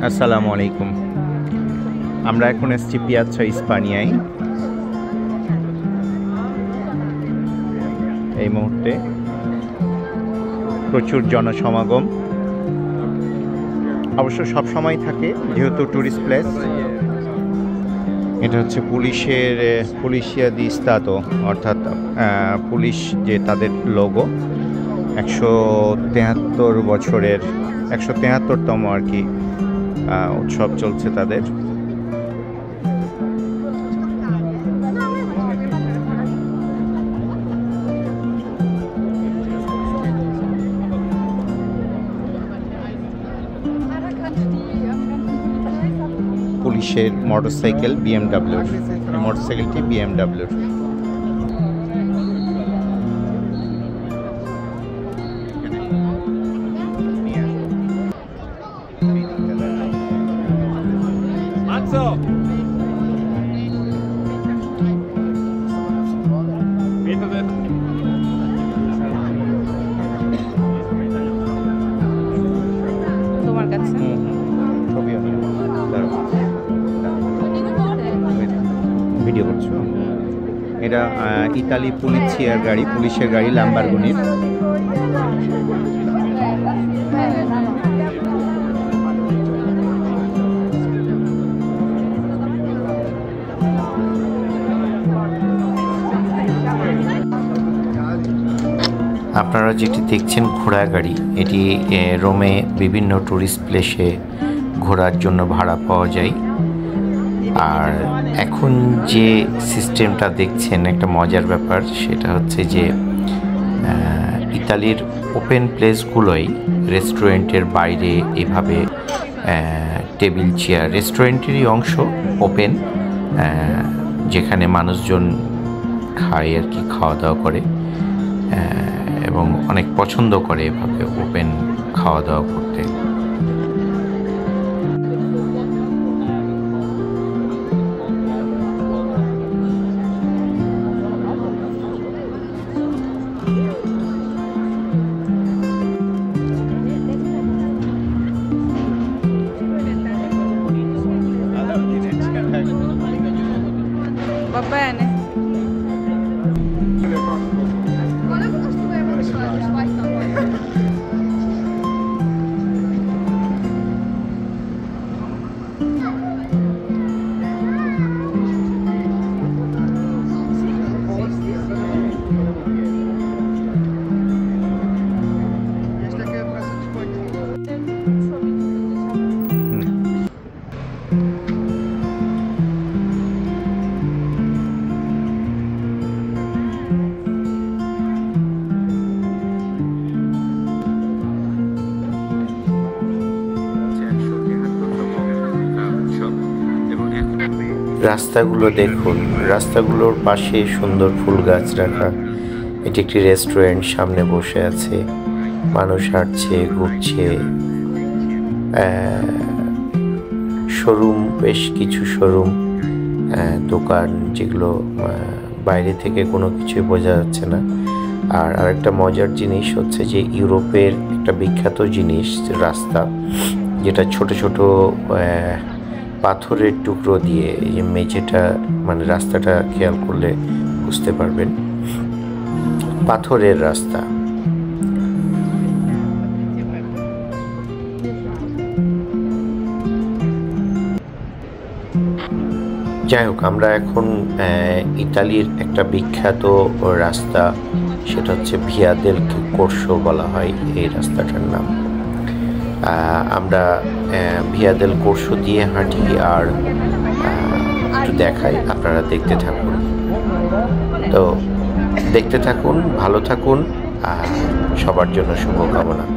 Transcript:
আসসালামু আলাইকুম। আমরা এখন এসেছি পিয়াজ্জা ইস্পানিয়ায়। এই মুহূর্তে প্রচুর জনসমাগম, অবশ্য সব সময় থাকে যেহেতু ট্যুরিস্ট প্লেস। এটা হচ্ছে পুলিশিয়া দি স্তাতো, অর্থাৎ পুলিশ যে তাদের লোগো। 173 বছরের 173তম আর কি উৎসব চলছে তাদের। পুলিশের মোটরসাইকেল বিএমডাব্লিউর, মোটরসাইকেলটি বিএমডাব্লিউর। তোমার কাছে ভিডিও করছো? এটা ইতালি পুলিশিয়ার গাড়ি, পুলিশের গাড়ি ল্যাম্বরগিনির। আপনারা যেটি দেখছেন ঘোড়া গাড়ি, এটি রোমে বিভিন্ন টুরিস্ট প্লেসে ঘোরার জন্য ভাড়া পাওয়া যায়। আর এখন যে সিস্টেমটা দেখছেন একটা মজার ব্যাপার, সেটা হচ্ছে যে ইতালির ওপেন প্লেসগুলোই রেস্টুরেন্টের বাইরে এভাবে টেবিল চেয়ার, রেস্টুরেন্টেরই অংশ ওপেন, যেখানে মানুষজন খায় আর কি, খাওয়া দাওয়া করে এবং অনেক পছন্দ করে এভাবে ওপেন খাওয়া দাওয়া করতে। Va bene. রাস্তাগুলো দেখুন, রাস্তাগুলোর পাশে সুন্দর ফুল গাছ রাখা। এটি একটি রেস্টুরেন্ট, সামনে বসে আছে মানুষ, হাঁটছে, ঘুরছে। শোরুম, বেশ কিছু শোরুম, দোকান, যেগুলো বাইরে থেকে কোনো কিছুই বোঝা যাচ্ছে না। আর আরেকটা মজার জিনিস হচ্ছে যে ইউরোপের একটা বিখ্যাত জিনিস রাস্তা, যেটা ছোট ছোট পাথরের টুকরো দিয়ে এই যে মেঝেটা, মানে রাস্তাটা খেয়াল করলে বুঝতে পারবেন, পাথরের রাস্তা। যাই হোক, আমরা এখন ইতালির একটা বিখ্যাত রাস্তা, সেটা হচ্ছে ভিয়া দেল কোর্সো বলা হয় এই রাস্তাটার নাম। আমরা ভিয়া দেল কোর্সো দিয়ে হাঁটি আর একটু দেখাই, আপনারা দেখতে থাকুন। তো দেখতে থাকুন, ভালো থাকুন, সবার জন্য শুভকামনা।